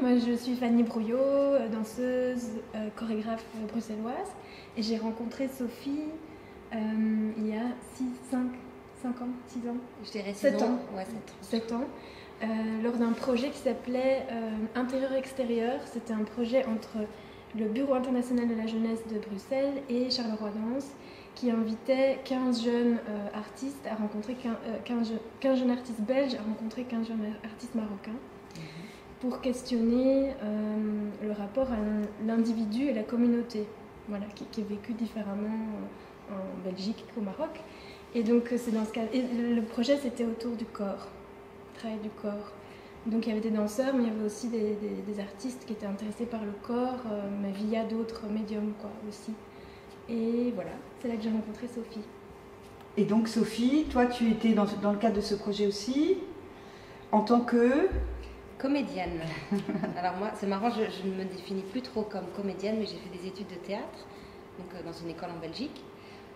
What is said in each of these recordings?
moi je suis Fanny Brouillot, danseuse, chorégraphe bruxelloise. Et j'ai rencontré Sophie il y a 5 ans, 6 ans. Je dirais 7 ans. Ouais, 7 ans. Lors d'un projet qui s'appelait Intérieur-Extérieur. C'était un projet entre le Bureau international de la jeunesse de Bruxelles et Charleroi Danse, qui invitait 15 jeunes artistes à rencontrer 15 jeunes artistes belges à rencontrer 15 jeunes artistes marocains pour questionner le rapport à l'individu et la communauté, voilà, qui est vécu différemment en Belgique qu'au Maroc. Et donc c'est dans ce cas. Et le projet c'était autour du corps, travail du corps. Donc il y avait des danseurs, mais il y avait aussi des artistes qui étaient intéressés par le corps, mais via d'autres médiums quoi aussi. Et voilà, c'est là que j'ai rencontré Sophie. Et donc Sophie, toi tu étais dans le cadre de ce projet aussi, en tant que... comédienne. Alors moi, c'est marrant, je ne me définis plus trop comme comédienne, mais j'ai fait des études de théâtre, donc dans une école en Belgique.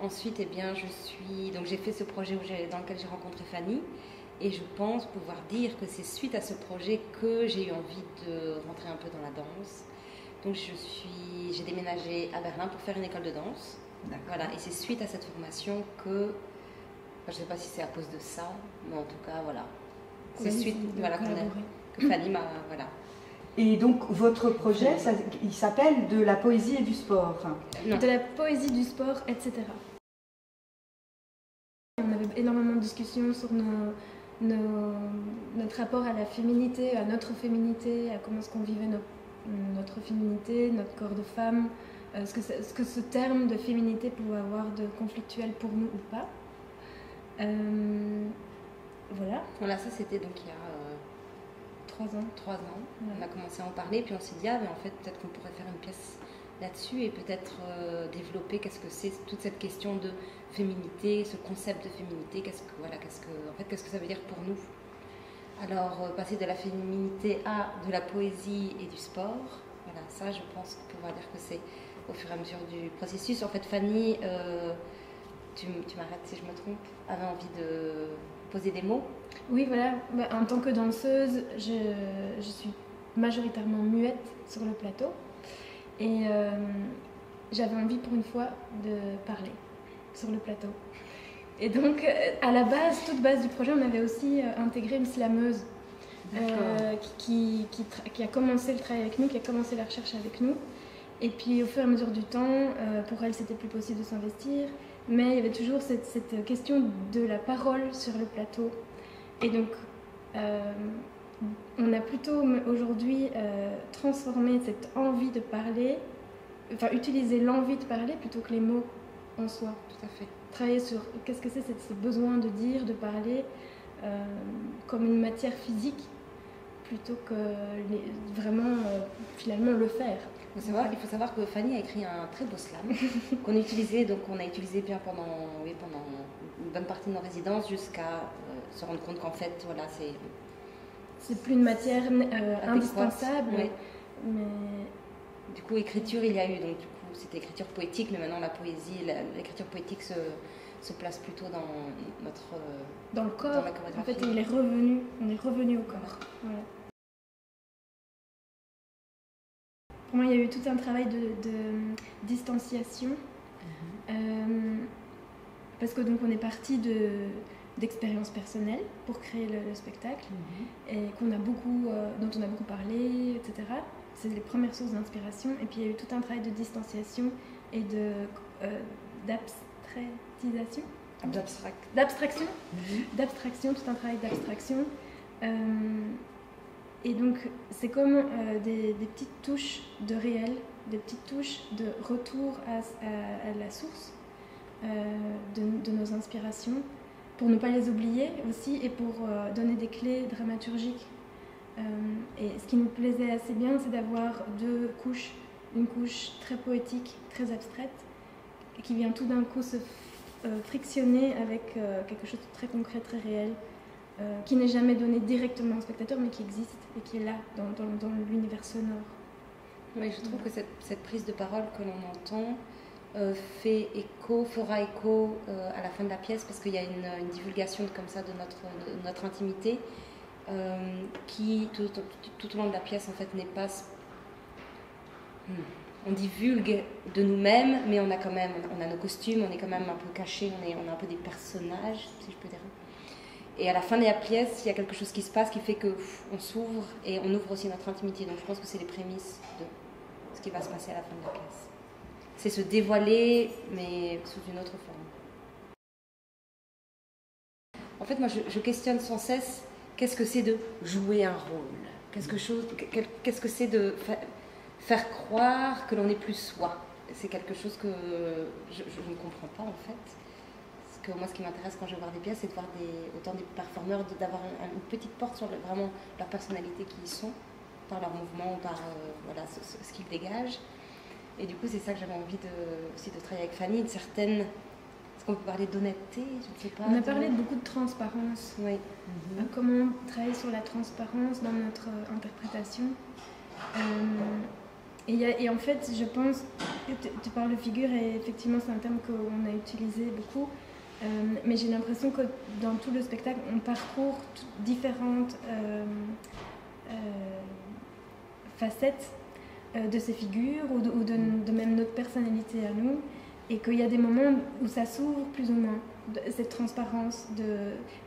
Ensuite, eh bien, j'ai fait ce projet dans lequel j'ai rencontré Fanny, et je pense pouvoir dire que c'est suite à ce projet que j'ai eu envie de rentrer un peu dans la danse. Donc j'ai déménagé à Berlin pour faire une école de danse. Voilà, et c'est suite à cette formation que, je ne sais pas si c'est à cause de ça, mais en tout cas, voilà. C'est suite, voilà, que Fanny m'a, voilà. Et donc votre projet, il s'appelle De la poésie et du sport. De la poésie, du sport, etc. On avait énormément de discussions sur notre rapport à la féminité, à notre féminité, à comment est-ce qu'on vivait notre féminité, notre corps de femme, ce que ce terme de féminité pouvait avoir de conflictuel pour nous ou pas. Voilà, ça c'était donc il y a 3 ans. 3 ans. Ouais. On a commencé à en parler, puis on s'est dit, mais en fait, peut-être qu'on pourrait faire une pièce là-dessus et peut-être développer qu'est-ce que c'est toute cette question de féminité, ce concept de féminité, qu'est-ce que ça veut dire pour nous. Alors, passer de la féminité à de la poésie et du sport, voilà, ça, je pense qu'on pourra dire que c'est au fur et à mesure du processus. En fait, Fanny, tu m'arrêtes si je me trompe, avait envie de poser des mots. Oui, voilà. En tant que danseuse, je suis majoritairement muette sur le plateau. Et j'avais envie pour une fois de parler sur le plateau. Et donc, à la base, toute base du projet, on avait aussi intégré une slameuse qui a commencé le travail avec nous, qui a commencé la recherche avec nous. Et puis, au fur et à mesure du temps, pour elle, c'était plus possible de s'investir. Mais il y avait toujours cette question de la parole sur le plateau. Et donc, on a plutôt aujourd'hui transformé cette envie de parler, enfin utiliser l'envie de parler plutôt que les mots en soi. Tout à fait. Travailler sur qu'est-ce que c'est ce besoin de dire, de parler comme une matière physique plutôt que vraiment finalement le faire. Il faut savoir que Fanny a écrit un très beau slam qu'on a utilisé bien pendant une bonne partie de nos résidences jusqu'à se rendre compte qu'en fait, voilà, c'est plus une matière indispensable. Oui. Mais... Du coup, écriture, il y a eu, donc du coup, c'était écriture poétique, mais maintenant la poésie, l'écriture poétique se place plutôt dans dans le corps. Dans la chorégraphie. En fait, on est revenu au corps. Voilà. Pour moi, il y a eu tout un travail de distanciation, parce que donc on est parti d'expériences personnelles pour créer le spectacle, et dont on a beaucoup parlé, etc. C'est les premières sources d'inspiration. Et puis il y a eu tout un travail de distanciation et d'abstraction. D'abstraction, tout un travail d'abstraction. Et donc c'est comme des petites touches de réel, des petites touches de retour à la source de nos inspirations, pour ne pas les oublier aussi, et pour donner des clés dramaturgiques. Et ce qui nous plaisait assez bien, c'est d'avoir 2 couches. Une couche très poétique, très abstraite, qui vient tout d'un coup se frictionner avec quelque chose de très concret, très réel, qui n'est jamais donné directement au spectateur, mais qui existe et qui est là, dans l'univers sonore. Oui, je trouve que cette prise de parole que l'on entend fera écho à la fin de la pièce, parce qu'il y a une divulgation comme ça de notre intimité. qui, tout au long de la pièce, en fait, n'est pas... On divulgue de nous-mêmes, mais on a quand même, on a nos costumes, on est quand même un peu cachés, on a un peu des personnages, si je peux dire. Et à la fin de la pièce, il y a quelque chose qui se passe qui fait qu'on s'ouvre et on ouvre aussi notre intimité. Donc je pense que c'est les prémices de ce qui va se passer à la fin de la pièce. C'est se dévoiler, mais sous une autre forme. En fait, moi, je questionne sans cesse qu'est-ce que c'est de jouer un rôle. Qu'est-ce que c'est de faire croire que l'on n'est plus soi. C'est quelque chose que je ne comprends pas, en fait. Parce que moi, ce qui m'intéresse quand je vais voir des pièces, c'est de voir autant des performeurs, d'avoir une petite porte sur vraiment leur personnalité qui y sont, par leur mouvement, par voilà, ce qu'ils dégagent. Et du coup, c'est ça que j'avais envie aussi de travailler avec Fanny, une certaine... Est-ce qu'on peut parler d'honnêteté? Je ne sais pas. On a parlé beaucoup de transparence. Oui. Comment travailler sur la transparence dans notre interprétation. Et en fait, je pense que tu parles de figure, et effectivement, c'est un terme qu'on a utilisé beaucoup. Mais j'ai l'impression que dans tout le spectacle, on parcourt différentes facettes de ces figures ou de même notre personnalité à nous, et qu'il y a des moments où ça s'ouvre plus ou moins, cette transparence,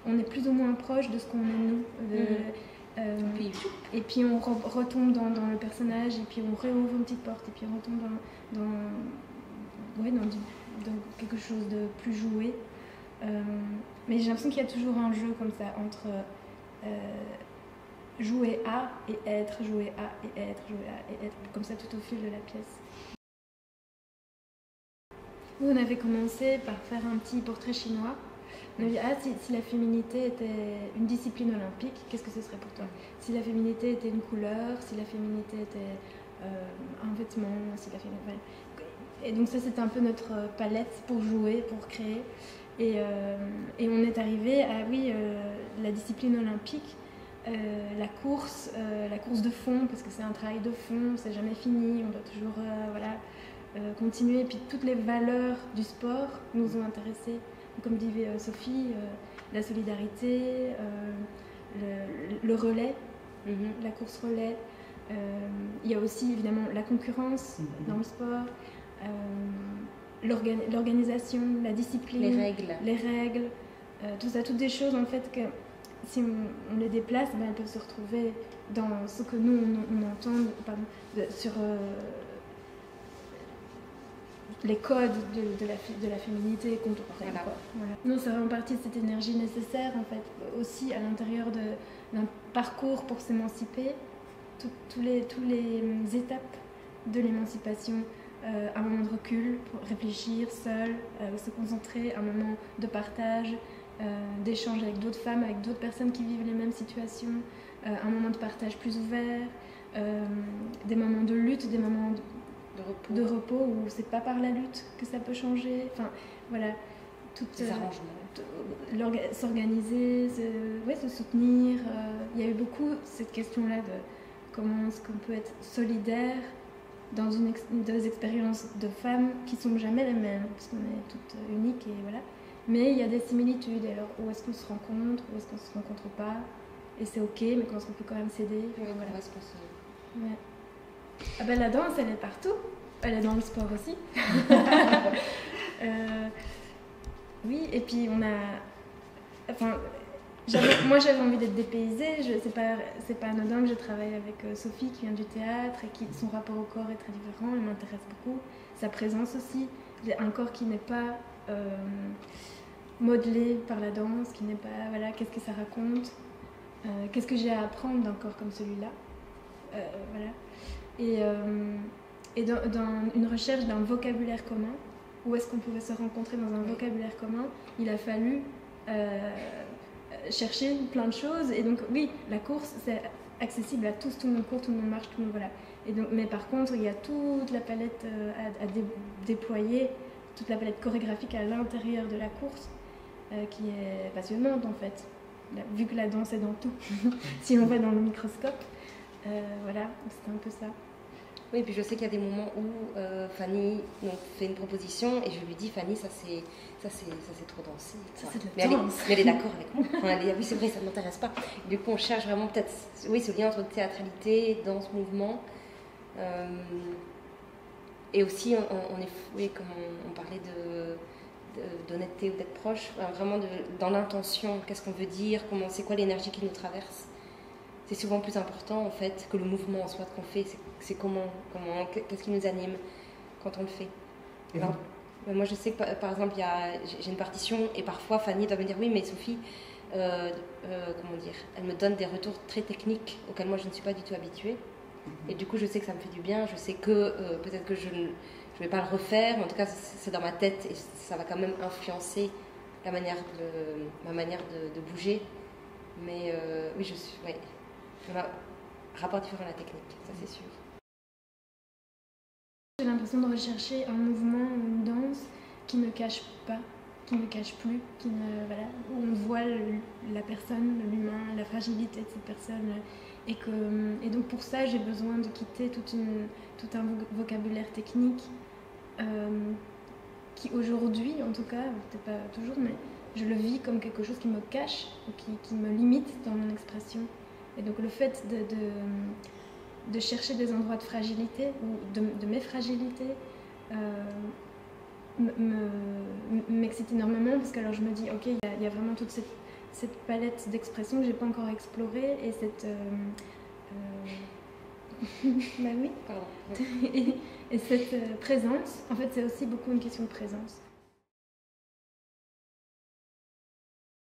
on est plus ou moins proche de ce qu'on est nous. Et puis on retombe dans le personnage, et puis on réouvre une petite porte, et puis on retombe dans quelque chose de plus joué. Mais j'ai l'impression qu'il y a toujours un jeu comme ça entre jouer à et être, jouer à et être, jouer à et être, comme ça tout au fil de la pièce. Nous, on avait commencé par faire un petit portrait chinois. On a dit, si la féminité était une discipline olympique, qu'est-ce que ce serait pour toi? Si la féminité était une couleur, si la féminité était un vêtement, si la féminité... Et donc ça, c'était un peu notre palette pour jouer, pour créer. Et on est arrivé à, la discipline olympique, la course de fond, parce que c'est un travail de fond, c'est jamais fini, on doit toujours continuer. Et puis toutes les valeurs du sport nous ont intéressés. Comme dit Sophie, la solidarité, le relais, la course relais. Il y a aussi évidemment la concurrence dans le sport, l'organisation, la discipline, les règles, tout ça, toutes des choses en fait que si on les déplace, elles peuvent se retrouver dans ce que nous on entend sur les codes de la féminité contemporaine. Voilà. Non, c'est vraiment partie de cette énergie nécessaire, en fait, aussi à l'intérieur d'un parcours pour s'émanciper, tous les étapes de l'émancipation, un moment de recul pour réfléchir seul, se concentrer, un moment de partage, d'échange avec d'autres femmes, avec d'autres personnes qui vivent les mêmes situations, un moment de partage plus ouvert, des moments de lutte, des moments de repos où c'est pas par la lutte que ça peut changer. Enfin, voilà, les arrangements. S'organiser, se soutenir. Il y a eu beaucoup cette question-là de comment est-ce qu'on peut être solidaire dans des expériences de femmes qui sont jamais les mêmes, parce qu'on est toutes uniques et voilà. Mais il y a des similitudes. Et alors, où est-ce qu'on se rencontre, où est-ce qu'on se rencontre pas? Et c'est ok, mais quand on peut quand même s'aider. Voilà. Ouais. Ah ben, la danse, elle est partout. Elle est dans le sport aussi. Oui, et puis on a... Enfin, moi j'avais envie d'être dépaysée. C'est pas anodin que je travaille avec Sophie qui vient du théâtre et qui son rapport au corps est très différent. Elle m'intéresse beaucoup. Sa présence aussi. Un corps qui n'est pas modelé par la danse, qui n'est pas... Voilà, qu'est-ce que ça raconte? Qu'est-ce que j'ai à apprendre d'un corps comme celui-là? Voilà. Et dans une recherche d'un vocabulaire commun, où est-ce qu'on pouvait se rencontrer dans un vocabulaire commun, il a fallu chercher plein de choses. Et donc oui, la course, c'est accessible à tous, tout le monde court, tout le monde marche, tout le monde... Voilà. Et donc, mais par contre, il y a toute la palette à déployer, toute la palette chorégraphique à l'intérieur de la course, qui est passionnante en fait, vu que la danse est dans tout, si on va dans le microscope. Voilà, c'est un peu ça. Oui, et puis je sais qu'il y a des moments où Fanny donc, fait une proposition et je lui dis Fanny, ça c'est trop dansé. C'est de Mais la danse. elle est d'accord avec moi. Enfin, oui, c'est vrai, ça ne m'intéresse pas. Du coup, on cherche vraiment peut-être ce lien entre théâtralité, danse, mouvement. Et aussi, comme on parlait d'honnêteté ou d'être proche, vraiment dans l'intention, qu'est-ce qu'on veut dire, c'est quoi l'énergie qui nous traverse. C'est souvent plus important en fait que le mouvement en soi qu'on fait, c'est qu'est-ce qui nous anime quand on le fait. Alors, moi je sais que par exemple j'ai une partition et parfois Fanny doit me dire oui mais Sophie, comment dire, elle me donne des retours très techniques auxquels moi je ne suis pas du tout habituée. Et du coup je sais que ça me fait du bien, je sais que peut-être que je ne vais pas le refaire, mais en tout cas c'est dans ma tête et ça va quand même influencer ma manière de bouger. Mais oui, on a un rapport différent à la technique, ça c'est sûr. J'ai l'impression de rechercher un mouvement ou une danse qui ne cache pas, qui ne cache plus, où on voit la personne, l'humain, la fragilité de cette personne. Et donc pour ça, j'ai besoin de quitter tout un vocabulaire technique qui aujourd'hui, en tout cas, peut-être pas toujours, mais je le vis comme quelque chose qui me cache ou qui me limite dans mon expression. Et donc le fait de chercher des endroits de fragilité ou de mes fragilités m'excite énormément parce que alors je me dis ok, il y a vraiment toute cette palette d'expressions que j'ai pas encore explorée et bah oui. Pardon. et cette présence, en fait c'est aussi beaucoup une question de présence.